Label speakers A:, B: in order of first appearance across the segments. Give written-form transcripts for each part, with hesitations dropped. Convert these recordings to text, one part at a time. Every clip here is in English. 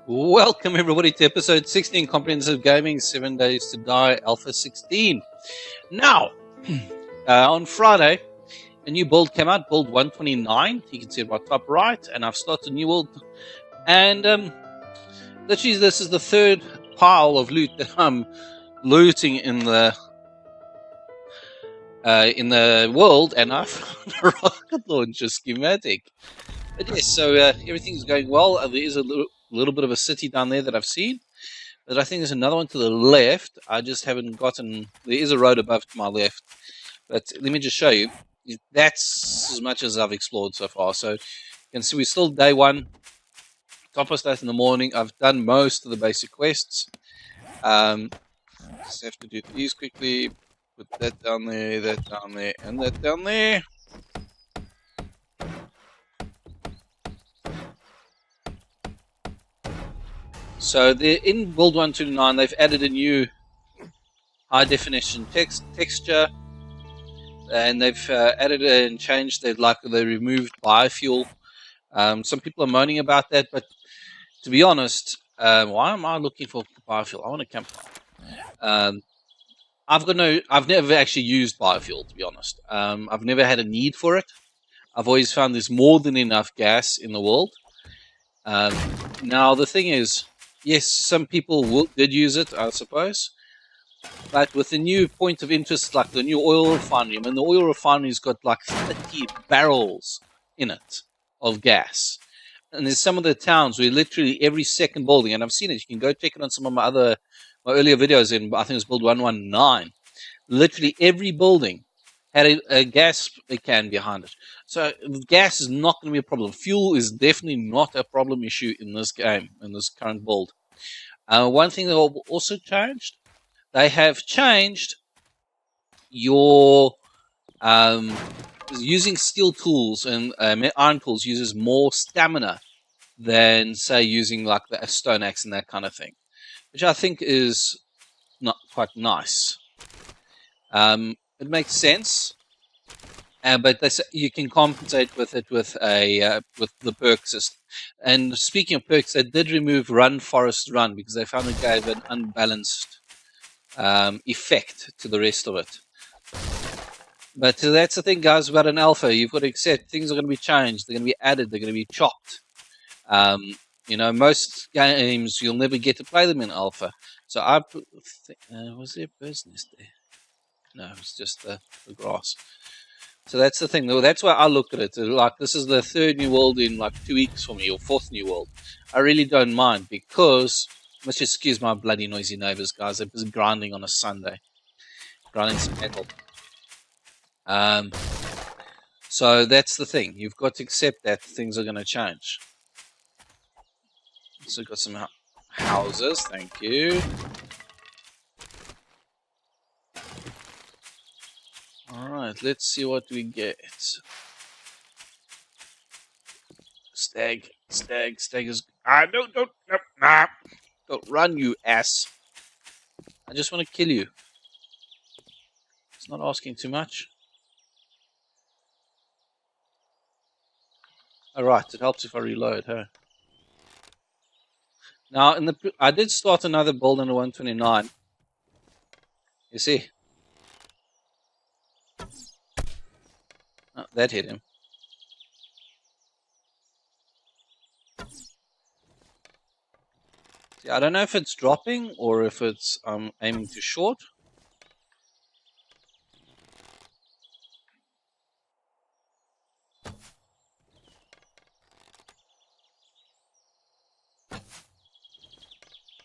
A: Welcome everybody to episode 16, Comprehensive Gaming, 7 Days to Die, Alpha 16. Now, on Friday, a new build came out, build 129. You can see it right top right, and I've started a new build. And literally, this is the third pile of loot that I'm looting in the world, and I found a rocket launcher schematic. But yes, so everything's going well. There is a little bit of a city down there that I've seen. But I think there's another one to the left. I just haven't gotten... There is a road above to my left. But let me just show you. That's as much as I've explored so far. So you can see we're still day one. Top of that in the morning. I've done most of the basic quests. Just have to do these quickly. Put that down there, and that down there. So in build 129, they've added a new high definition texture, and they've added and changed that, like they removed biofuel. Some people are moaning about that, but to be honest, why am I looking for biofuel? I want a campfire. I've never actually used biofuel, to be honest. I've never had a need for it. I've always found there's more than enough gas in the world. Now the thing is, yes, some people did use it, I suppose. But with the new point of interest, like the new oil refinery, I mean, the oil refinery's got like 30 barrels in it of gas. And there's some of the towns where literally every second building, and I've seen it, you can go check it on some of my earlier videos in, I think it was build 119. Literally every building had a gas can behind it. So gas is not going to be a problem. Fuel is definitely not a problem issue in this game, in this current build. One thing that also changed, they have changed your using steel tools and iron tools uses more stamina than, say, using like a stone axe and that kind of thing, which I think is not quite nice. It makes sense, but they say you can compensate with it with the perk system. And speaking of perks, they did remove Run Forest Run because they found it gave an unbalanced effect to the rest of it. But that's the thing, guys, about an alpha. You've got to accept things are going to be changed. They're going to be added. They're going to be chopped. Most games you'll never get to play them in alpha. So I was there a bird's nest there? No, it's just the grass. So that's the thing. That's why I looked at it. Like, this is the third new world in like 2 weeks for me, or fourth new world. I really don't mind because, let's just excuse my bloody noisy neighbors, guys. They're busy grinding on a Sunday, grinding some metal. So that's the thing. You've got to accept that things are going to change. So we've got some houses. Thank you. Alright, let's see what we get. Stag is... Don't run, you ass. I just want to kill you. It's not asking too much. Alright, it helps if I reload, huh? Now, I did start another build in the 129. You see? Oh, that hit him. See, I don't know if it's dropping or if it's aiming too short.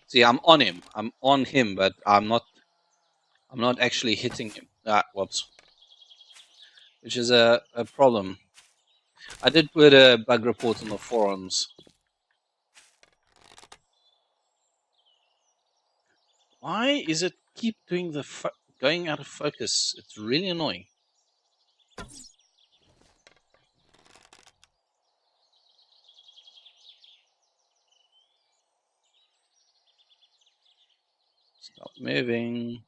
A: See, I'm on him, but I'm not actually hitting him. Whoops. Which is a problem. I did put a bug report on the forums. Why is it keep doing the going out of focus? It's really annoying. Stop moving.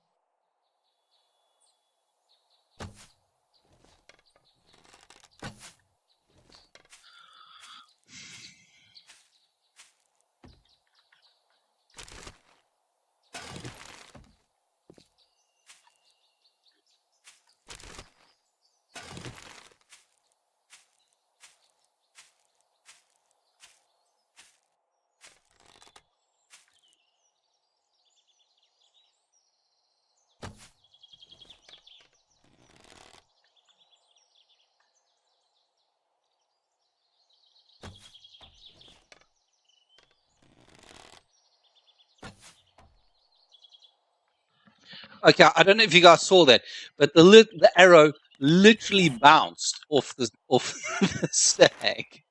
A: Okay, I don't know if you guys saw that, but the arrow literally bounced off the stag.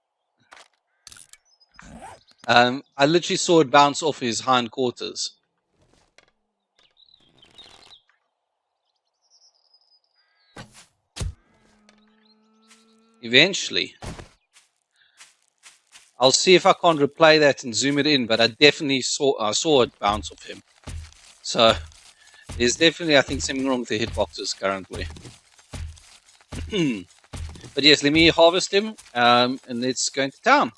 A: I literally saw it bounce off his hindquarters. Eventually, I'll see if I can't replay that and zoom it in, but I definitely saw it bounce off him. So there's definitely, I think, something wrong with the hitboxes currently. But yes, let me harvest him, and let's go into town.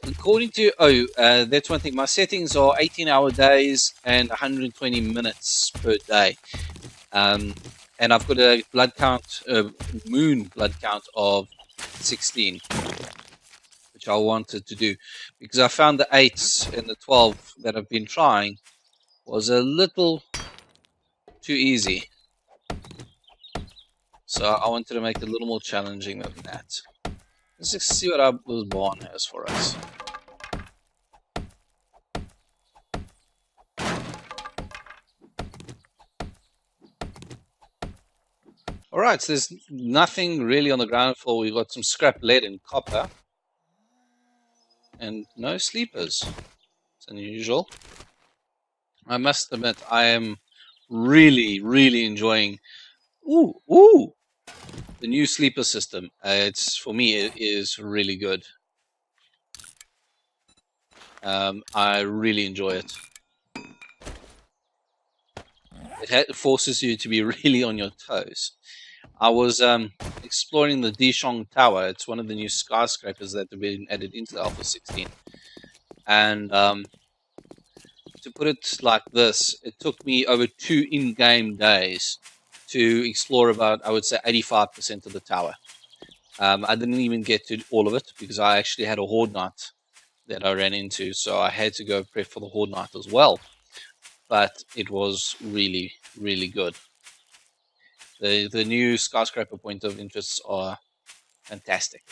A: According to that's one thing. My settings are 18-hour days and 120 minutes per day, and I've got a blood count, moon blood count of 16. Which I wanted to do because I found the 8s and the 12 that I've been trying was a little too easy. So I wanted to make it a little more challenging than that. Let's just see what our barn has for us. Alright, so there's nothing really on the ground floor. We've got some scrap lead and copper. And no sleepers. It's unusual. I must admit, I am really, really enjoying the new sleeper system. It's, for me, it is really good. I really enjoy it. It forces you to be really on your toes. I was exploring the Dishong Tower. It's one of the new skyscrapers that have been added into the Alpha 16. And to put it like this, it took me over 2 in-game days to explore about, I would say, 85% of the tower. I didn't even get to all of it because I actually had a Horde Knight that I ran into, so I had to go prep for the Horde Knight as well. But it was really, really good. The new skyscraper point of interests are fantastic.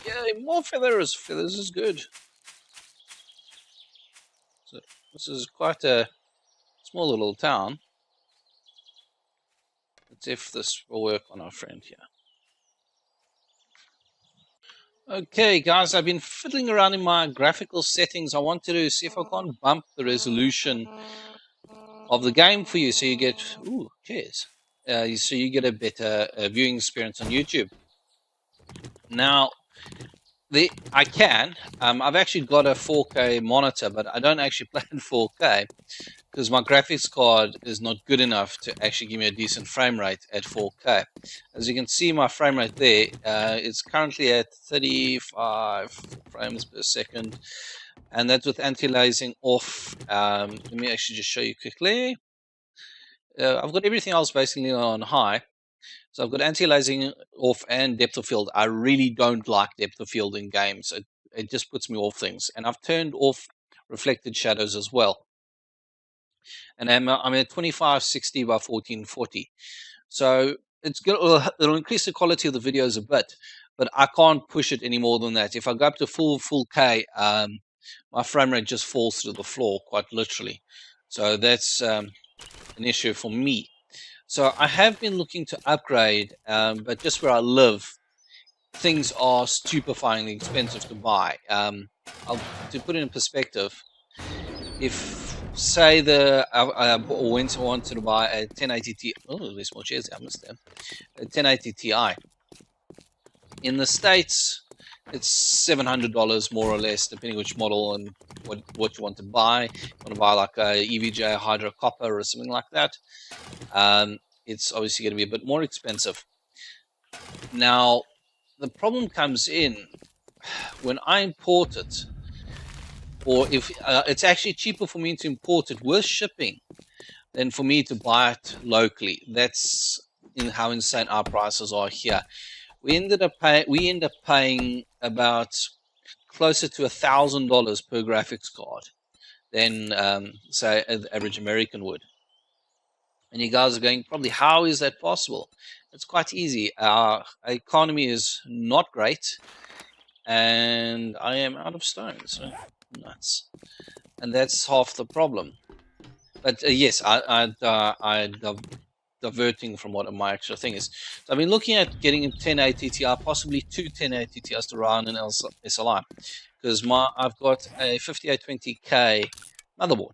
A: Yeah, more feathers. Feathers is good. So this is quite a small little town. Let's see if this will work on our friend here. Okay, guys, I've been fiddling around in my graphical settings. I wanted to see if I can't bump the resolution of the game for you, so you get cheers. So you get a better viewing experience on YouTube. Now, I can. I've actually got a 4K monitor, but I don't actually play in 4K because my graphics card is not good enough to actually give me a decent frame rate at 4K. As you can see, my frame rate there, it's currently at 35 frames per second, and that's with anti-aliasing off. Let me actually just show you quickly. I've got everything else basically on high. So I've got anti-aliasing off and depth of field. I really don't like depth of field in games. It just puts me off things. And I've turned off reflected shadows as well. And I'm at 2560 by 1440. So it'll increase the quality of the videos a bit, but I can't push it any more than that. If I go up to full K, my frame rate just falls through the floor, quite literally. So that's an issue for me. So I have been looking to upgrade, but just where I live, things are stupefyingly expensive to buy. To put it in perspective, if say I wanted to buy a 1080 Ti, there's more chairs. I missed them. A 1080 Ti. In the States, it's $700 more or less, depending which model and what you want to buy. You want to buy like a EVGA Hydro Copper or something like that. It's obviously going to be a bit more expensive. Now, the problem comes in when I import it, or if it's actually cheaper for me to import it with shipping than for me to buy it locally. That's how insane our prices are here. We end up paying about closer to $1,000 per graphics card than say an average American would. And you guys are going, probably, how is that possible? It's quite easy. Our economy is not great. and I am out of stone. So nuts, and that's half the problem. But yes, I'm diverting from what my actual thing is. So I've been looking at getting a 1080 Ti, possibly two 1080 Ti's to run an SLI, because I've got a 5820K motherboard.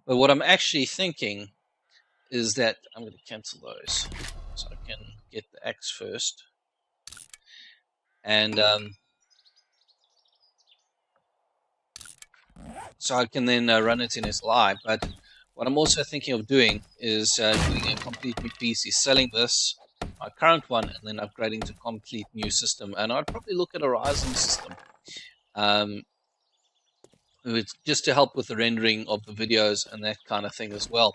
A: But what I'm actually thinking is that I'm going to cancel those, so I can get the X first, and so I can then run it in SLI. But what I'm also thinking of doing is doing a complete new PC, selling this, my current one, and then upgrading to a complete new system. And I'd probably look at a Ryzen system, just to help with the rendering of the videos and that kind of thing as well.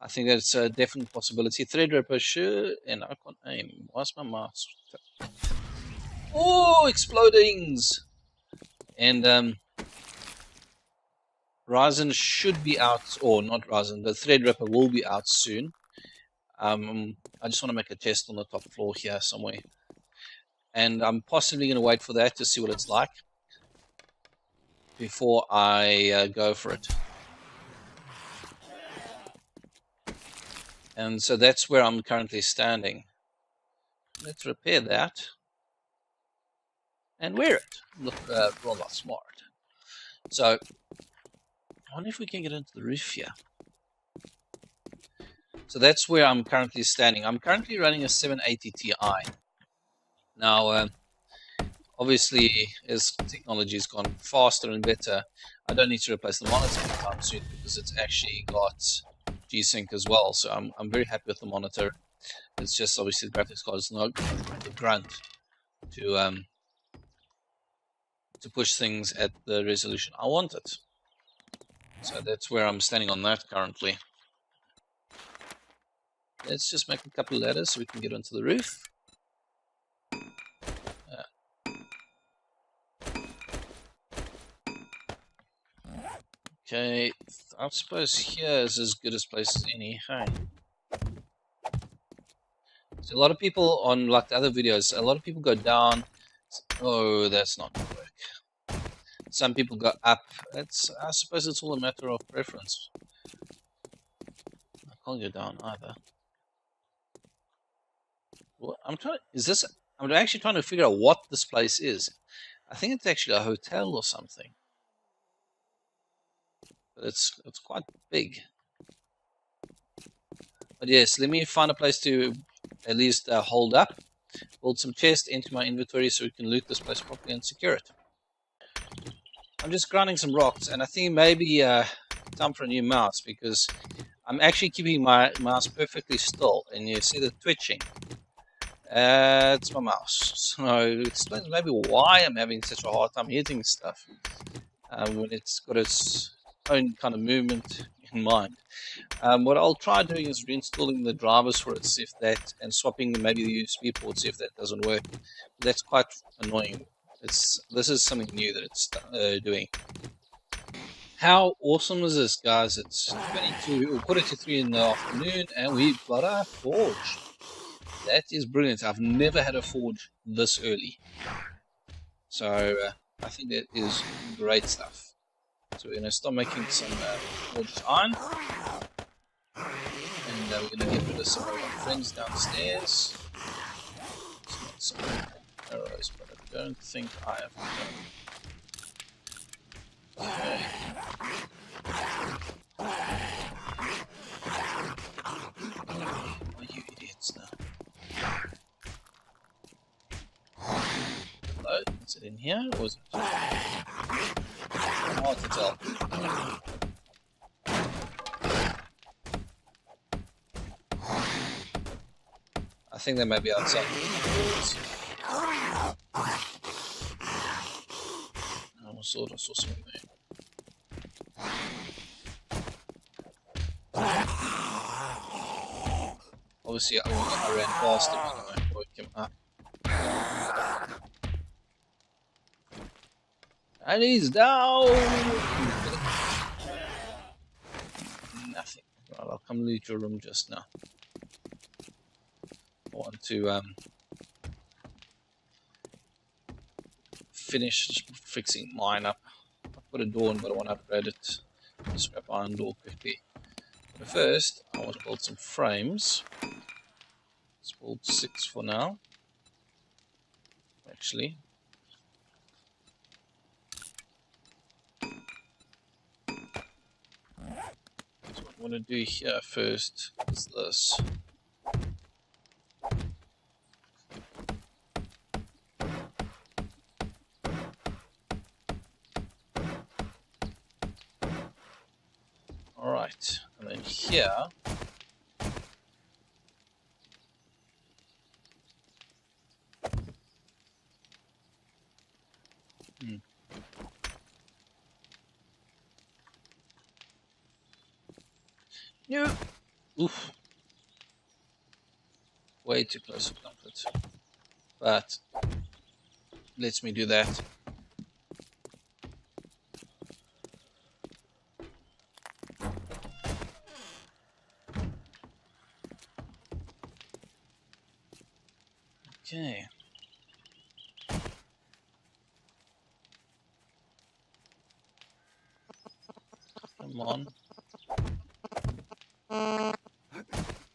A: I think that's a definite possibility. Threadripper, sure, and I can't aim. Why's my mouse? Oh, explodings! And Ryzen should be out, or not Ryzen, the Threadripper will be out soon. I just want to make a test on the top floor here somewhere. And I'm possibly going to wait for that to see what it's like before I go for it. And so that's where I'm currently standing. Let's repair that and wear it. Look rather smart. So I wonder if we can get into the roof here. So that's where I'm currently standing. I'm currently running a 780 Ti. Now, obviously, as technology has gone faster and better, I don't need to replace the monitor anytime soon because it's actually got G-Sync as well. So I'm very happy with the monitor. It's just obviously the graphics card is not the grunt to push things at the resolution I want it. So that's where I'm standing on that currently. Let's just make a couple of ladders so we can get onto the roof. Okay, I suppose here is as good a place as any. Hey. So a lot of people on like the other videos, a lot of people go down. Oh, that's not going to work. Some people go up. I suppose it's all a matter of preference. I can't go down either. What I'm actually trying to figure out what this place is. I think it's actually a hotel or something. But it's quite big. But yes, let me find a place to at least hold up, build some chests into my inventory so we can loot this place properly and secure it. I'm just grinding some rocks, and I think maybe time for a new mouse because I'm actually keeping my mouse perfectly still, and you see the twitching. It's my mouse, so it explains maybe why I'm having such a hard time hitting stuff when it's got its own kind of movement in mind. What I'll try doing is reinstalling the drivers for it, see if that, and swapping maybe the USB port, see if that doesn't work. That's quite annoying. This is something new that it's doing. How awesome is this, guys? It's 3 in the afternoon, and we've got a forge. That is brilliant. I've never had a forge this early. So I think that is great stuff. So we're going to start making some forged iron. And we're going to get rid of some of our friends downstairs. Some arrows, but I don't think I have them. Okay. Oh, you idiots now. Hello? Is it in here or is it? Hard to tell. I think they may be outside. I almost thought I saw something there. Obviously, I ran past him and I woke him up. And he's down! Nothing. Right, I'll come loot your room just now. I want to finish fixing mine up. I put a door in, but I want to upgrade it to scrap iron door quickly. But first, I want to build some frames. Let's build 6 for now. Actually, so what I want to do here first is this. Alright, and then here, no, oof, way too close to comfort, but lets me do that. Okay. Come on.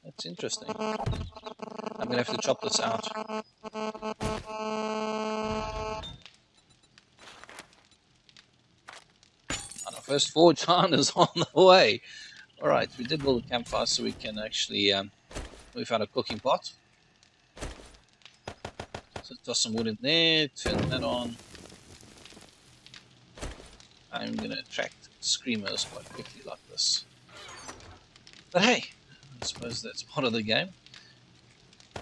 A: That's interesting. I'm gonna have to chop this out. And our first forge on is on the way. Alright, we did build a campfire so we can actually, we found a cooking pot. So toss some wood in there, turn that on. I'm gonna attract screamers quite quickly like this. But hey, I suppose that's part of the game.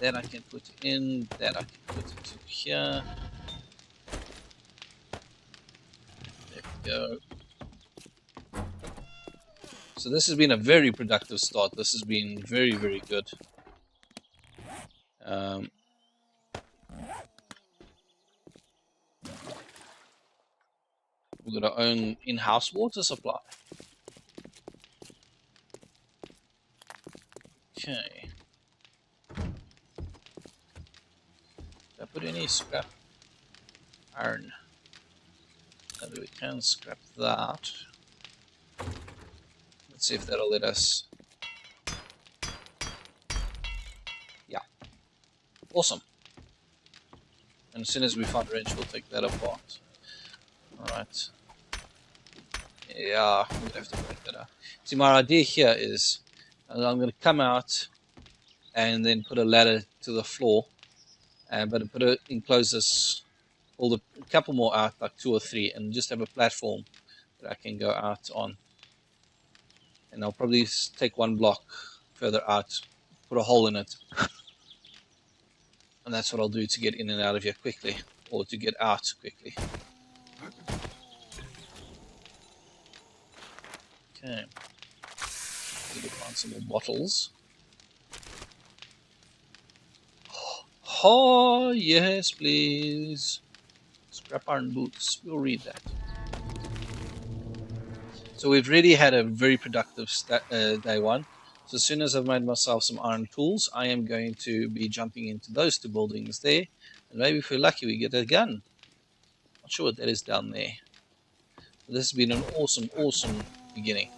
A: That I can put in, that I can put into here. There we go. So this has been a very productive start. This has been very, very good. We've got our own in-house water supply. Okay. Did I put any scrap iron? Maybe we can scrap that. Let's see if that'll let us. Yeah. Awesome. And as soon as we find a wrench, we'll take that apart. Alright. Yeah, I'm going to have to break that out. See, my idea here is I'm going to come out and then put a ladder to the floor, but enclose this, a couple more out, like 2 or 3, and just have a platform that I can go out on. And I'll probably take 1 block further out, put a hole in it, and that's what I'll do to get in and out of here quickly, or to get out quickly. Okay, need to find some more bottles. Oh, yes, please. Scrap iron boots. We'll read that. So we've really had a very productive day 1. So as soon as I've made myself some iron tools, I am going to be jumping into those 2 buildings there. And maybe if we're lucky, we get a gun. Not sure what that is down there. But this has been an awesome, awesome beginning.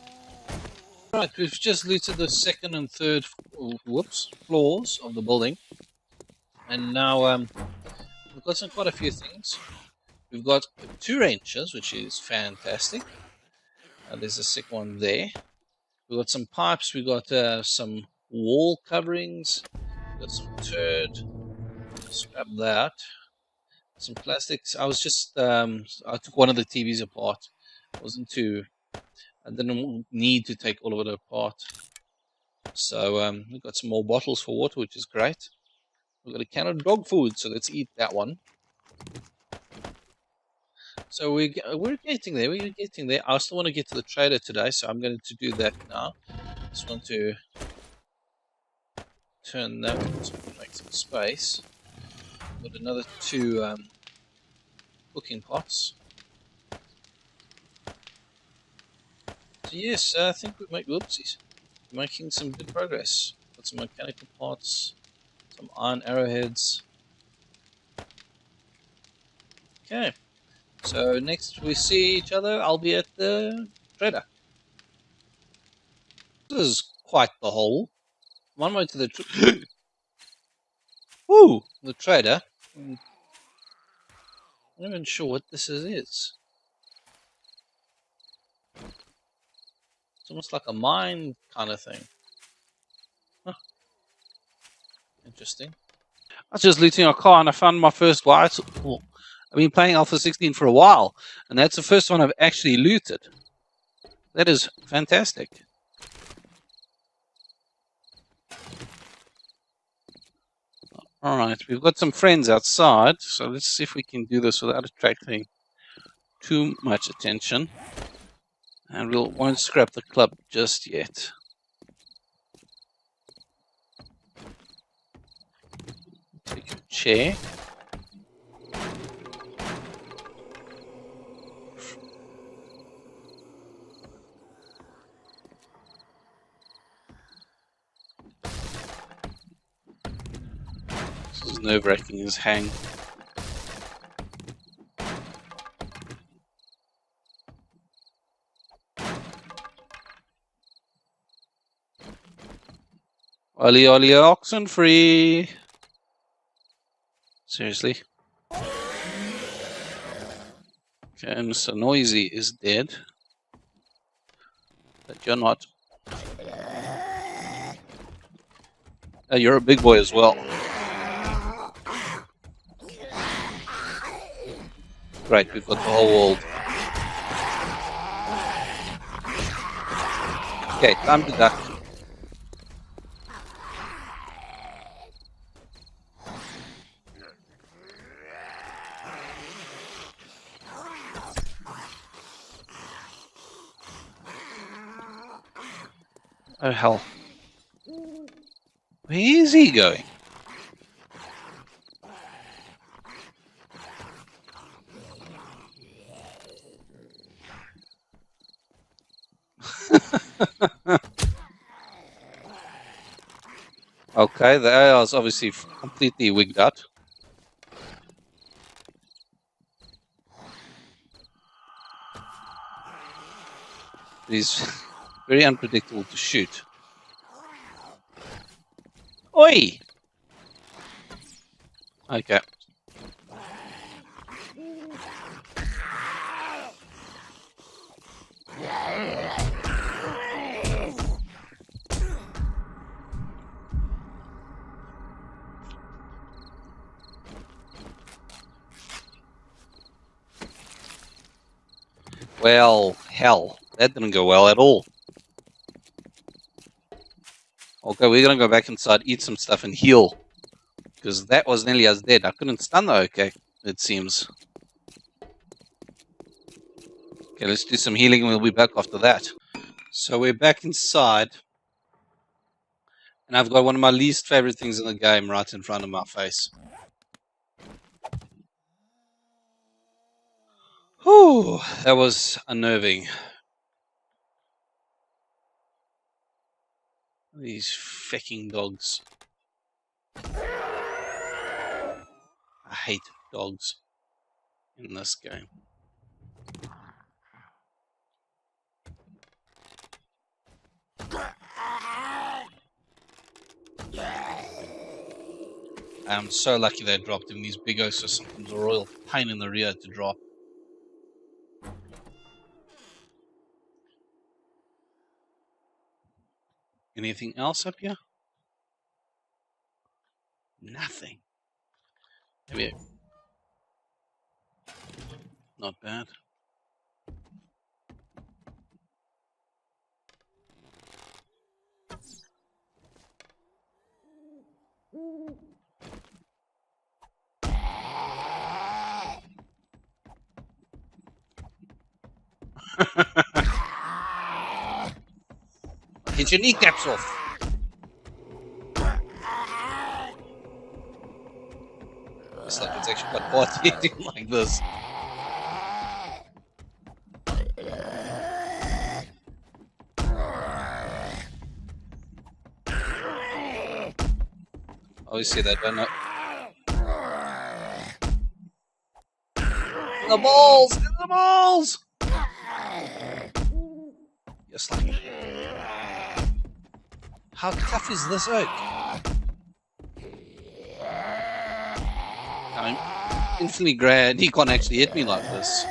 A: Right, we've just looted the 2nd and 3rd floors of the building. And now we've got quite a few things. We've got 2 wrenches, which is fantastic. There's a sick one there. We've got some pipes. We've got some wall coverings. We've got some turd. Scrap that. Some plastics. I was just I took one of the TVs apart. I didn't need to take all of it apart. So we've got some more bottles for water, which is great. We've got a can of dog food, so let's eat that one. So we're getting there. We're getting there. I still want to get to the trader today, so I'm going to do that now. Just want to turn that, so make some space. Got another 2 cooking pots. So yes, I think we're making some good progress. Got some mechanical parts, some iron arrowheads. Okay, So next we see each other, I'll be at the trader. This is quite the hole. One way to the Woo! The trader. I'm not even sure what this is. It's almost like a mine kind of thing. Huh. Interesting. I was just looting a car and I found my first white. Well, I've been playing Alpha 16 for a while, and that's the first one I've actually looted. That is fantastic. Alright, we've got some friends outside, so let's see if we can do this without attracting too much attention. And we won't scrap the club just yet. Take a chair. This is nerve-wracking as hang. Ollie, Ollie, oxen free. Seriously. Okay, Mr. Noisy is dead. But you're not. Oh, you're a big boy as well. Great, we've got the whole world. Okay, time to duck. Oh hell. Where is he going? Okay, the AI is obviously completely wigged out. He's very unpredictable to shoot. Oi! Okay. Well, hell, that didn't go well at all. Okay, we're gonna go back inside, eat some stuff, and heal. Because that was nearly as dead. I couldn't stun though, okay, it seems. Okay, let's do some healing and we'll be back after that. So we're back inside. And I've got one of my least favorite things in the game right in front of my face. Whew, that was unnerving. These fecking dogs. I hate dogs in this game. I'm so lucky they dropped him. These big oaks are sometimes a royal pain in the rear to drop. Anything else up here? Nothing. Maybe. Not bad. Get your kneecaps off. It's like it's actually quite party eating like this. Obviously they don't know. the balls! In the balls! Yes, like. How tough is this oak? I'm infinitely glad he can't actually hit me like this.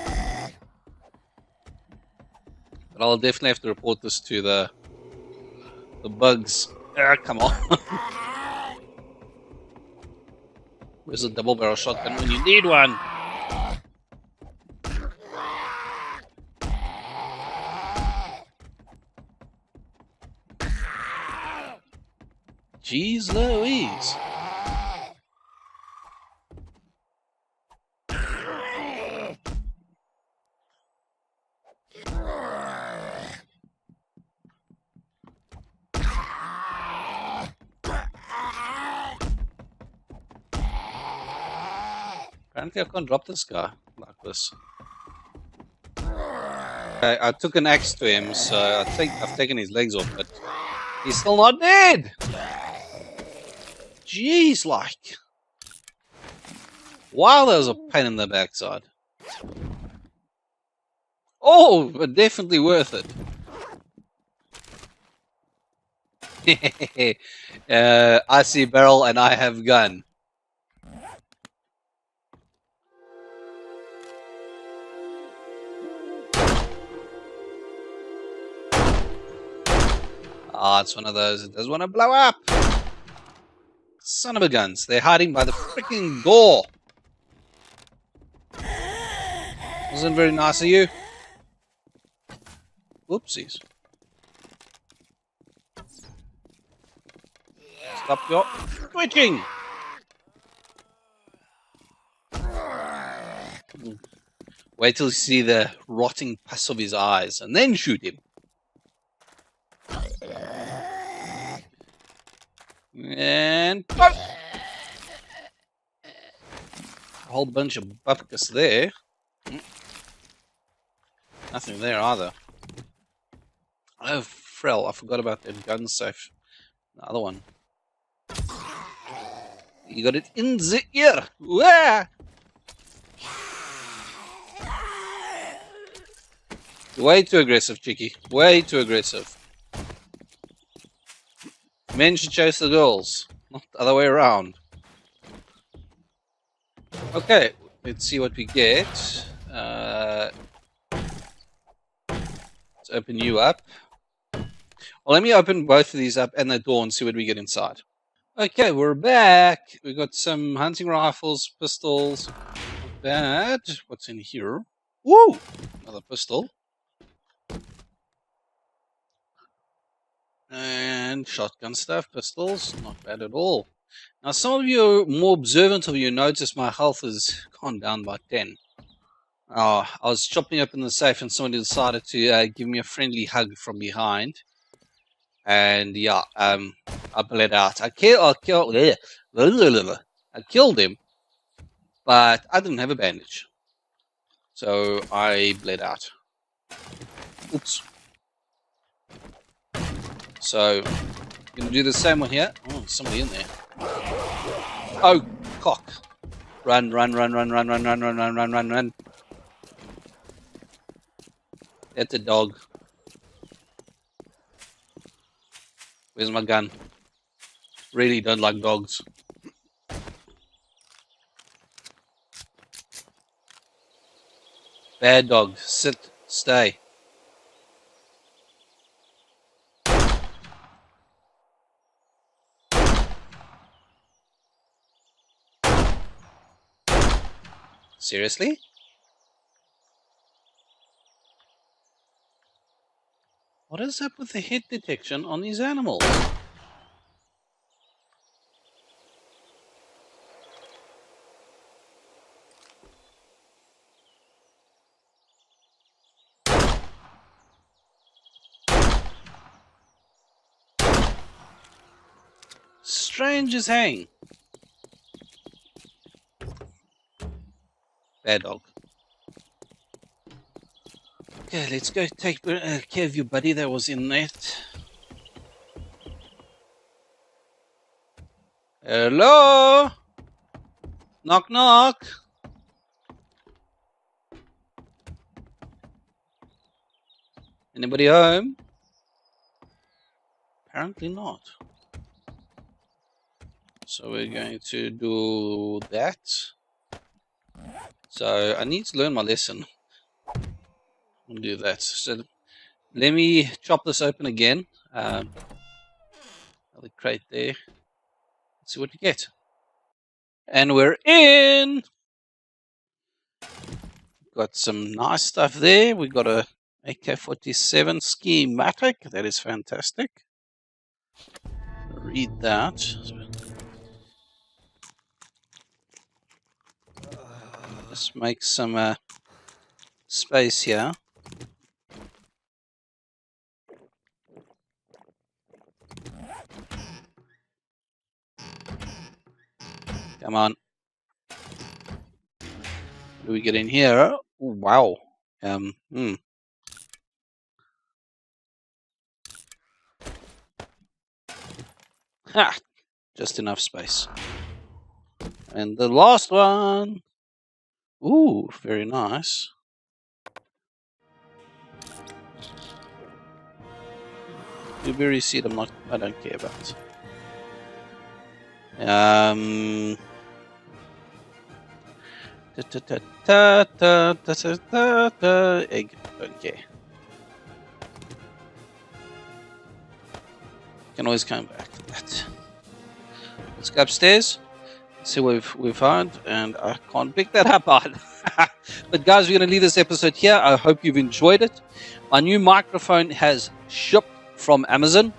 A: But I'll definitely have to report this to the bugs. Come on. Where's a double barrel shotgun when you need one? Jeez Louise. Apparently I can't drop this guy like this. I took an axe to him, so I think I've taken his legs off, but he's still not dead! Jeez, like. Wow, that was a pain in the backside. Oh, but definitely worth it. I see barrel and I have gun. Ah, it's one of those. It does want to blow up. Son of a guns. They're hiding by the freaking door. Wasn't very nice of you. Whoopsies. Stop your twitching. Wait till you see the rotting pus of his eyes and then shoot him. And pop! A whole bunch of bupkis there. Nothing there either. Oh, Frell, I forgot about that gun safe. The other one. You got it in the ear. Wah! Way too aggressive, Chicky. Way too aggressive. Men should chase the girls, not the other way around. Okay, let's see what we get. Let's open you up. Well, let me open both of these up and the door and see what we get inside. Okay, we're back. We got some hunting rifles, pistols. Not bad. What's in here? Woo! Another pistol. And shotgun stuff, pistols. Not bad at all. Now, some of you more observant of you notice my health has gone down by 10. I was chopping up in the safe and somebody decided to give me a friendly hug from behind. And yeah, I bled out. I killed him, but I didn't have a bandage. So I bled out. Oops. So, gonna do the same one here. Oh, somebody in there. Oh, cock. Run, run, run, run, run, run, run, run, run, run, run, run. That's a dog. Where's my gun? Really don't like dogs. Bad dog. Sit. Stay. Seriously? What is up with the hit detection on these animals? Strange as hang. Bad dog. Okay, let's go take care of your buddy that was in that. Hello? Knock knock. Anybody home? Apparently not. So we're going to do that. So I need to learn my lesson. I'll do that. So let me chop this open again. Another crate there. Let's see what we get. And we're in! Got some nice stuff there. We got a AK-47 schematic. That is fantastic. Read that. Let's make some space here. Come on. What do we get in here? Oh, wow. Ha! Just enough space. And the last one. Ooh, very nice. Blueberry seed, I don't care about. Egg, don't care. Can always come back to that. Let's go upstairs. See what we've found, and I can't pick that up on. But guys, we're going to leave this episode here. I hope you've enjoyed it. My new microphone has shipped from Amazon.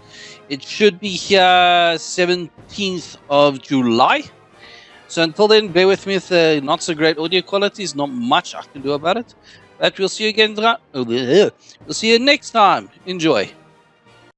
A: It should be here 17th of July. So until then, bear with me with the not so great audio quality. There's not much I can do about it. But we'll see you again. We'll see you next time. Enjoy.